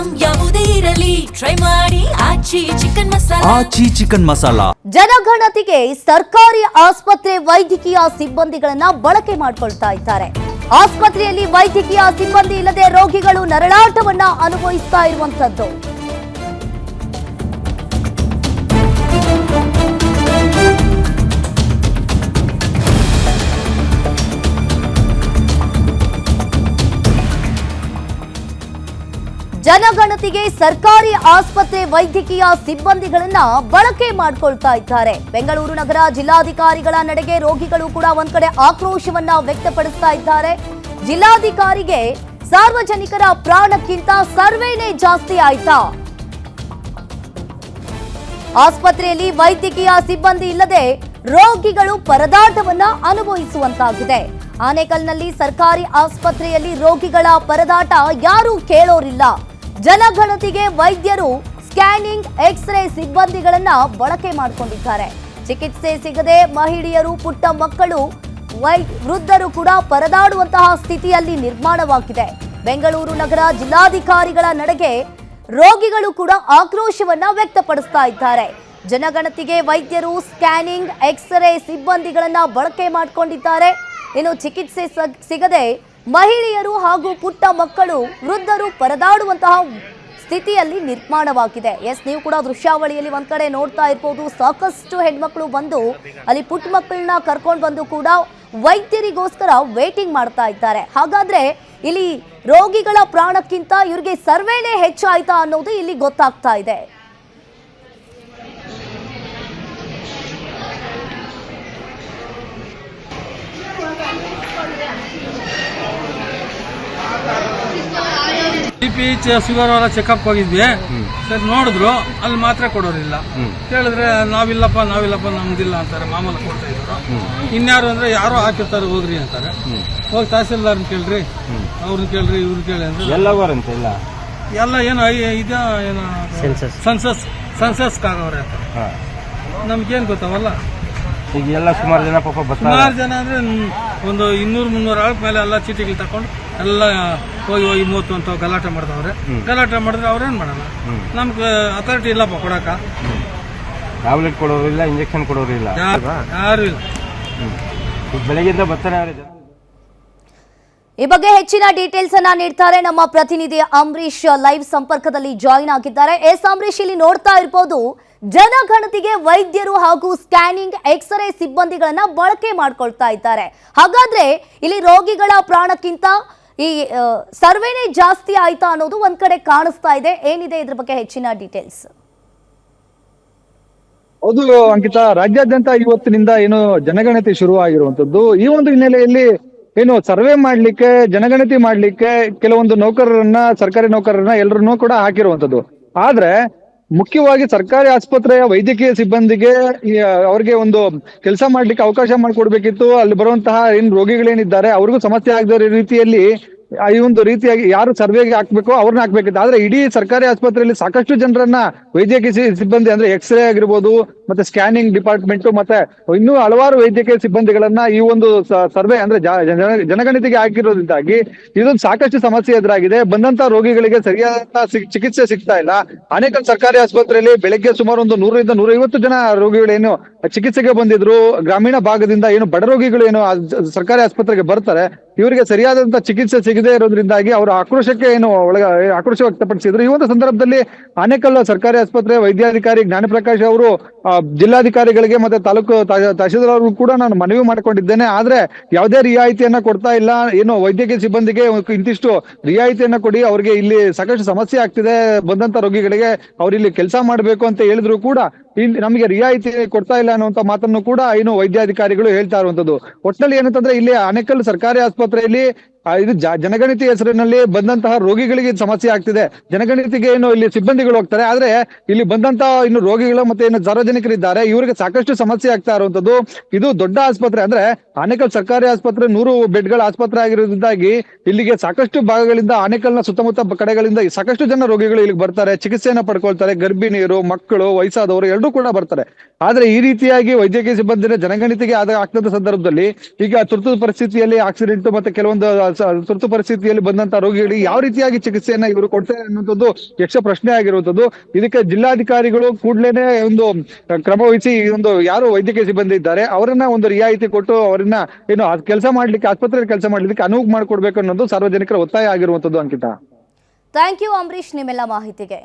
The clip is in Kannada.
ಐಟಂ ಯಾವುದೇ ಇರಲಿ ಟ್ರೈ ಮಾಡಿ ಆಚಿ ಚಿಕನ್ ಮಸಾಲಾ. ಜನಗಣತಿಗೆ ಸರ್ಕಾರಿ ಆಸ್ಪತ್ರೆ ವೈದ್ಯಕೀಯ ಸಿಬ್ಬಂದಿಗಳನ್ನ ಬಳಕೆ ಮಾಡಿಕೊಳ್ತಾ ಇದ್ದಾರೆ. ಆಸ್ಪತ್ರೆಯಲ್ಲಿ ವೈದ್ಯಕೀಯ ಸಿಬ್ಬಂದಿ ಇಲ್ಲದೆ ರೋಗಿಗಳು ನರಳಾಟವನ್ನ ಅನುಭವಿಸ್ತಾ ಇರುವಂತದ್ದು. ಜನಗಣತಿಗೆ ಸರ್ಕಾರಿ ಆಸ್ಪತ್ರೆ ವೈದ್ಯಕೀಯ ಸಿಬ್ಬಂದಿಗಳನ್ನ ಬಳಕೆ ಮಾಡಿಕೊಳ್ತಾ ಇದ್ದಾರೆ. ಬೆಂಗಳೂರು ನಗರ ಜಿಲ್ಲಾಧಿಕಾರಿಗಳ ನಡೆಗೆ ರೋಗಿಗಳು ಕೂಡ ಒಂದ್ ಕಡೆ ಆಕ್ರೋಶವನ್ನ ವ್ಯಕ್ತಪಡಿಸ್ತಾ ಇದ್ದಾರೆ. ಜಿಲ್ಲಾಧಿಕಾರಿಗೆ ಸಾರ್ವಜನಿಕರ ಪ್ರಾಣಕ್ಕಿಂತ ಸರ್ವೇನೇ ಜಾಸ್ತಿ ಆಯ್ತಾ? ಆಸ್ಪತ್ರೆಯಲ್ಲಿ ವೈದ್ಯಕೀಯ ಸಿಬ್ಬಂದಿ ಇಲ್ಲದೆ ರೋಗಿಗಳು ಪರದಾಟವನ್ನ ಅನುಭವಿಸುವಂತಾಗಿದೆ. ಆನೇಕಲ್ನಲ್ಲಿ ಸರ್ಕಾರಿ ಆಸ್ಪತ್ರೆಯಲ್ಲಿ ರೋಗಿಗಳ ಪರದಾಟ ಯಾರೂ ಕೇಳೋರಿಲ್ಲ. ಜನಗಣತಿಗೆ ವೈದ್ಯರು ಸ್ಕ್ಯಾನಿಂಗ್ ಎಕ್ಸ್ರೇ ಸಿಬ್ಬಂದಿಗಳನ್ನ ಬಳಕೆ ಮಾಡಿಕೊಂಡಿದ್ದಾರೆ. ಚಿಕಿತ್ಸೆ ಸಿಗದೆ ಮಹಿಳೆಯರು, ಪುಟ್ಟ ಮಕ್ಕಳು, ವೃದ್ಧರು ಕೂಡ ಪರದಾಡುವಂತಹ ಸ್ಥಿತಿಯಲ್ಲಿ ನಿರ್ಮಾಣವಾಗಿದೆ. ಬೆಂಗಳೂರು ನಗರ ಜಿಲ್ಲಾಧಿಕಾರಿಗಳ ನಡೆಗೆ ರೋಗಿಗಳು ಕೂಡ ಆಕ್ರೋಶವನ್ನ ವ್ಯಕ್ತಪಡಿಸ್ತಾ ಇದ್ದಾರೆ. ಜನಗಣತಿಗೆ ವೈದ್ಯರು ಸ್ಕ್ಯಾನಿಂಗ್ ಎಕ್ಸ್ರೇ ಸಿಬ್ಬಂದಿಗಳನ್ನ ಬಳಕೆ ಮಾಡಿಕೊಂಡಿದ್ದಾರೆ. ಇನ್ನು ಚಿಕಿತ್ಸೆ ಸಿಗದೆ ಮಹಿಳೆಯರು ಹಾಗೂ ಪುಟ್ಟ ಮಕ್ಕಳು, ವೃದ್ಧರು ಪರದಾಡುವಂತಹ ಸ್ಥಿತಿಯಲ್ಲಿ ನಿರ್ಮಾಣವಾಗಿದೆ. ನೀವು ಕೂಡ ದೃಶ್ಯಾವಳಿಯಲ್ಲಿ ಒಂದ್ ಕಡೆ ನೋಡ್ತಾ ಇರ್ಬೋದು. ಸಾಕಷ್ಟು ಹೆಣ್ಮಕ್ಳು ಬಂದು ಅಲ್ಲಿ ಪುಟ್ಟ ಮಕ್ಕಳನ್ನ ಕರ್ಕೊಂಡು ಬಂದು ಕೂಡ ವೈದ್ಯರಿಗೋಸ್ಕರ ವೇಟಿಂಗ್ ಮಾಡ್ತಾ ಇದ್ದಾರೆ. ಹಾಗಾದ್ರೆ ಇಲ್ಲಿ ರೋಗಿಗಳ ಪ್ರಾಣಕ್ಕಿಂತ ಇವ್ರಿಗೆ ಸರ್ವೇನೇ ಹೆಚ್ಚಾಯ್ತಾ ಅನ್ನೋದು ಇಲ್ಲಿ ಗೊತ್ತಾಗ್ತಾ ಇದೆ. BP ಶುಗರ್ ಅವರ ಚೆಕಪ್ ಹೋಗಿದ್ವಿ ಸರ್, ನೋಡಿದ್ರು ಅಲ್ಲಿ ಮಾತ್ರೆ ಕೊಡೋರಿಲ್ಲ. ಕೇಳಿದ್ರೆ ನಾವಿಲ್ಲಪ್ಪ ನಮ್ದಿಲ್ಲ ಅಂತಾರೆ. ಮಾಮೂಲು ಕೊಡ್ತಾ ಇದ್ರು. ಇನ್ಯಾರು ಅಂದ್ರೆ ಯಾರೋ ಹಾಕಿರ್ತಾರೆ ಹೋಗ್ರಿ ಅಂತಾರೆ. ಹೋಗಿ ತಹಸೀಲ್ದಾರ್ನ ಕೇಳ್ರಿ, ಅವ್ರನ್ನ ಕೇಳ್ರಿ, ಇವ್ರನ್ನ ಕೇಳಿ ಅಂದ್ರೆ ಎಲ್ಲ ಏನೋ ಇದ ಏನೋ ಸೆನ್ಸಸ್ ಕಾಗವ್ರೆ ಅಂತ. ನಮ್ಗೇನ್ ಗೊತ್ತಾವಲ್ಲ. ಈಗ ಎಲ್ಲ ಸುಮಾರು ಜನ ಸುಮಾರು ಜನ ಅಂದ್ರೆ ಒಂದು 200-300 ಆಳ್ ಮೇಲೆ ಎಲ್ಲ ಚೀಟಿಗಳು ತಕೊಂಡು ಎಲ್ಲ ಹೋಗಿ 30 ಅಂತ ಗಲಾಟೆ ಮಾಡ್ತಾವ್ರೆ. ಗಲಾಟೆ ಮಾಡಿದ್ರೆ ಅವ್ರೇನ್ ಮಾಡಲ್ಲ. ನಮ್ಗೆ ಅಥಾರಿಟಿ ಇಲ್ಲಪ್ಪ ಕೊಡಕ. ಟ್ಯಾಬ್ಲೆಟ್ ಕೊಡೋರಿಲ್ಲ, ಇಂಜೆಕ್ಷನ್ ಕೊಡೋರಿಲ್ಲ, ಯಾರು ಇಲ್ಲ. ಬೆಳಗ್ಗೆಯಿಂದ ಬರ್ತಾನೆ. ಈ ಬಗ್ಗೆ ಹೆಚ್ಚಿನ ಡೀಟೇಲ್ಸ್ ಅನ್ನ ನೀಡ್ತಾರೆ ನಮ್ಮ ಪ್ರತಿನಿಧಿ ಅಂಬರೀಶ್. ಲೈವ್ ಸಂಪರ್ಕದಲ್ಲಿ ಜಾಯಿನ್ ಆಗಿದ್ದಾರೆ. ಅಂಬರೀಶ್, ಇಲ್ಲಿ ನೋಡ್ತಾ ಇರಬಹುದು ಜನಗಣತಿಗೆ ವೈದ್ಯರು ಹಾಗೂ ಸ್ಕ್ಯಾನಿಂಗ್ ಎಕ್ಸ್ರೇ ಸಿಬ್ಬಂದಿಗಳನ್ನ ಬಳಕೆ ಮಾಡ್ಕೊಳ್ತಾ ಇದ್ದಾರೆ. ಹಾಗಾದ್ರೆ ಇಲ್ಲಿ ರೋಗಿಗಳ ಪ್ರಾಣಕ್ಕಿಂತ ಈ ಸರ್ವೇನೇ ಜಾಸ್ತಿ ಆಯ್ತಾ ಅನ್ನೋದು ಒಂದ್ ಕಡೆ ಕಾಣಿಸ್ತಾ ಇದೆ. ಏನಿದೆ ಇದ್ರ ಬಗ್ಗೆ ಹೆಚ್ಚಿನ ಡೀಟೇಲ್ಸ್? ಹೌದು ಅಂಕಿತಾ, ರಾಜ್ಯಾದ್ಯಂತ ಇವತ್ತಿನಿಂದ ಏನು ಜನಗಣತಿ ಶುರು ಆಗಿರುವಂತದ್ದು. ಈ ಒಂದು ಹಿನ್ನೆಲೆಯಲ್ಲಿ ಏನು ಸರ್ವೆ ಮಾಡ್ಲಿಕ್ಕೆ, ಜನಗಣತಿ ಮಾಡ್ಲಿಕ್ಕೆ ಕೆಲವೊಂದು ನೌಕರರನ್ನ, ಸರ್ಕಾರಿ ನೌಕರರನ್ನ ಎಲ್ಲರನ್ನೂ ಕೂಡ ಹಾಕಿರುವಂತದ್ದು. ಆದ್ರೆ ಮುಖ್ಯವಾಗಿ ಸರ್ಕಾರಿ ಆಸ್ಪತ್ರೆಯ ವೈದ್ಯಕೀಯ ಸಿಬ್ಬಂದಿಗೆ ಅವ್ರಿಗೆ ಒಂದು ಕೆಲಸ ಮಾಡ್ಲಿಕ್ಕೆ ಅವಕಾಶ ಮಾಡಿಕೊಡ್ಬೇಕಿತ್ತು. ಅಲ್ಲಿ ಬರುವಂತಹ ಏನ್ ರೋಗಿಗಳೇನಿದ್ದಾರೆ ಅವ್ರಿಗೂ ಸಮಸ್ಯೆ ಆಗದ ರೀತಿಯಲ್ಲಿ ಈ ಒಂದು ರೀತಿಯಾಗಿ ಯಾರು ಸರ್ವೆಗೆ ಹಾಕ್ಬೇಕು ಅವ್ರನ್ನ ಹಾಕ್ಬೇಕಿತ್ತು. ಆದ್ರೆ ಇಡೀ ಸರ್ಕಾರಿ ಆಸ್ಪತ್ರೆಯಲ್ಲಿ ಸಾಕಷ್ಟು ಜನರನ್ನ ವೈದ್ಯಕೀಯ ಸಿಬ್ಬಂದಿ ಅಂದ್ರೆ ಎಕ್ಸ್ರೇ ಆಗಿರ್ಬೋದು, ಮತ್ತೆ ಸ್ಕ್ಯಾನಿಂಗ್ ಡಿಪಾರ್ಟ್ಮೆಂಟ್, ಮತ್ತೆ ಇನ್ನೂ ಹಲವಾರು ವೈದ್ಯಕೀಯ ಸಿಬ್ಬಂದಿಗಳನ್ನ ಈ ಒಂದು ಸರ್ವೆ ಅಂದ್ರೆ ಜನಗಣತಿಗೆ ಹಾಕಿರೋದ್ರಿಂದಾಗಿ ಇದೊಂದು ಸಾಕಷ್ಟು ಸಮಸ್ಯೆ ಎದುರಾಗಿದೆ. ಬಂದಂತ ರೋಗಿಗಳಿಗೆ ಸರಿಯಾದ ಚಿಕಿತ್ಸೆ ಸಿಗ್ತಾ ಇಲ್ಲ. ಅನೇಕ ಸರ್ಕಾರಿ ಆಸ್ಪತ್ರೆಯಲ್ಲಿ ಬೆಳಗ್ಗೆ ಸುಮಾರು ಒಂದು 100-150 ಜನ ರೋಗಿಗಳೇನು ಚಿಕಿತ್ಸೆಗೆ ಬಂದಿದ್ರು. ಗ್ರಾಮೀಣ ಭಾಗದಿಂದ ಏನು ಬಡ ರೋಗಿಗಳು ಏನು ಸರ್ಕಾರಿ ಆಸ್ಪತ್ರೆಗೆ ಬರ್ತಾರೆ, ಇವರಿಗೆ ಸರಿಯಾದಂತ ಚಿಕಿತ್ಸೆ ಸಿಗದೆ ಇರೋದ್ರಿಂದಾಗಿ ಅವರ ಆಕ್ರೋಶಕ್ಕೆ ಆಕ್ರೋಶ ವ್ಯಕ್ತಪಡಿಸಿದ್ರು. ಈ ಒಂದು ಸಂದರ್ಭದಲ್ಲಿ ಆನೇಕಲ್ ಸರ್ಕಾರಿ ಆಸ್ಪತ್ರೆ ವೈದ್ಯಾಧಿಕಾರಿ ಜ್ಞಾನಪ್ರಕಾಶ್ ಅವರು ಜಿಲ್ಲಾಧಿಕಾರಿಗಳಿಗೆ ಮತ್ತೆ ತಾಲೂಕು ತಹಶೀಲ್ದಾರ್ ಅವ್ರಿಗೂ ಕೂಡ ನಾನು ಮನವಿ ಮಾಡಿಕೊಂಡಿದ್ದೇನೆ. ಆದ್ರೆ ಯಾವುದೇ ರಿಯಾಯಿತಿಯನ್ನ ಕೊಡ್ತಾ ಇಲ್ಲ. ಏನು ವೈದ್ಯಕೀಯ ಸಿಬ್ಬಂದಿಗೆ ಇಂತಿಷ್ಟು ರಿಯಾಯಿತಿಯನ್ನ ಕೊಡಿ, ಅವ್ರಿಗೆ ಇಲ್ಲಿ ಸಾಕಷ್ಟು ಸಮಸ್ಯೆ ಆಗ್ತಿದೆ, ಬಂದಂತ ರೋಗಿಗಳಿಗೆ ಅವ್ರು ಇಲ್ಲಿ ಕೆಲಸ ಮಾಡ್ಬೇಕು ಅಂತ ಹೇಳಿದ್ರು ಕೂಡ ನಮಗೆ ರಿಯಾಯಿತಿ ಕೊಡ್ತಾ ಇಲ್ಲ ಅನ್ನುವಂತ ಮಾತನ್ನು ಕೂಡ ಏನು ವೈದ್ಯಾಧಿಕಾರಿಗಳು ಹೇಳ್ತಾ ಇರುವಂತದ್ದು. ಒಟ್ಟಿನಲ್ಲಿ ಏನಂತಂದ್ರೆ ಇಲ್ಲಿ ಆನೇಕಲ್ ಸರ್ಕಾರಿ ಆಸ್ಪತ್ರೆಯಲ್ಲಿ ಇದು ಜನಗಣತಿ ಹೆಸರಿನಲ್ಲಿ ಬಂದಂತಹ ರೋಗಿಗಳಿಗೆ ಸಮಸ್ಯೆ ಆಗ್ತಿದೆ. ಜನಗಣತಿಗೆ ಏನು ಇಲ್ಲಿ ಸಿಬ್ಬಂದಿಗಳು ಹೋಗ್ತಾರೆ, ಆದ್ರೆ ಇಲ್ಲಿ ಬಂದಂತಹ ಇನ್ನು ರೋಗಿಗಳು ಮತ್ತೆ ಏನು ಸಾರ್ವಜನಿಕರಿದ್ದಾರೆ ಇವರಿಗೆ ಸಾಕಷ್ಟು ಸಮಸ್ಯೆ ಆಗ್ತಾ ಇರುವಂತದ್ದು. ಇದು ದೊಡ್ಡ ಆಸ್ಪತ್ರೆ ಅಂದ್ರೆ ಆನೇಕಲ್ ಸರ್ಕಾರಿ ಆಸ್ಪತ್ರೆ 100 ಬೆಡ್ಗಳ ಆಸ್ಪತ್ರೆ ಆಗಿರೋದ್ರಿಂದಾಗಿ ಇಲ್ಲಿಗೆ ಸಾಕಷ್ಟು ಭಾಗಗಳಿಂದ, ಆನೇಕಲ್ನ ಸುತ್ತಮುತ್ತ ಕಡೆಗಳಿಂದ ಸಾಕಷ್ಟು ಜನ ರೋಗಿಗಳು ಇಲ್ಲಿಗೆ ಬರ್ತಾರೆ, ಚಿಕಿತ್ಸೆಯನ್ನ ಪಡ್ಕೊಳ್ತಾರೆ. ಗರ್ಭಿಣಿಯರು, ಮಕ್ಕಳು, ವಯಸ್ಸಾದವರು ಎಲ್ಲರೂ ಕೂಡ ಬರ್ತಾರೆ. ಆದ್ರೆ ಈ ರೀತಿಯಾಗಿ ವೈದ್ಯಕೀಯ ಸಿಬ್ಬಂದಿನ ಜನಗಣತಿಗೆ ಆಗ್ತದ ಸಂದರ್ಭದಲ್ಲಿ ಈಗ ತುರ್ತು ಪರಿಸ್ಥಿತಿಯಲ್ಲಿ ಆಕ್ಸಿಡೆಂಟ್ ಮತ್ತೆ ಕೆಲವೊಂದು ತುರ್ತು ಪರಿಸ್ಥಿತಿಯಲ್ಲಿ ಬಂದಂತ ರೋಗಿಗಳಿಗೆ ಯಾವ ರೀತಿಯಾಗಿ ಚಿಕಿತ್ಸೆಯನ್ನ ಇವರು ಕೊಡ್ತಾರೆ ಅನ್ನುವಂಥದ್ದು ಯಕ್ಷ ಪ್ರಶ್ನೆ ಆಗಿರುವಂತದ್ದು. ಇದಕ್ಕೆ ಜಿಲ್ಲಾಧಿಕಾರಿಗಳು ಕೂಡ್ಲೇನೆ ಒಂದು ಕ್ರಮ ವಹಿಸಿ ಈ ಒಂದು ಯಾರು ವೈದ್ಯಕೀಯ ಸಿಬ್ಬಂದಿ ಇದ್ದಾರೆ ಅವರನ್ನ ಒಂದು ರಿಯಾಯಿತಿ ಕೊಟ್ಟು ಅವರನ್ನ ಏನು ಕೆಲಸ ಮಾಡ್ಲಿಕ್ಕೆ ಆಸ್ಪತ್ರೆಯಲ್ಲಿ ಕೆಲಸ ಮಾಡ್ಲಿಕ್ಕೆ ಅನುವು ಮಾಡಿಕೊಡ್ಬೇಕು ಅನ್ನೋದು ಸಾರ್ವಜನಿಕರ ಒತ್ತಾಯ ಆಗಿರುವಂತದ್ದು. ಅಂಕಿತ, ಥ್ಯಾಂಕ್ ಯು ಅಂಬರೀಶ್ ನಿಮ್ಮೆಲ್ಲ ಮಾಹಿತಿಗೆ.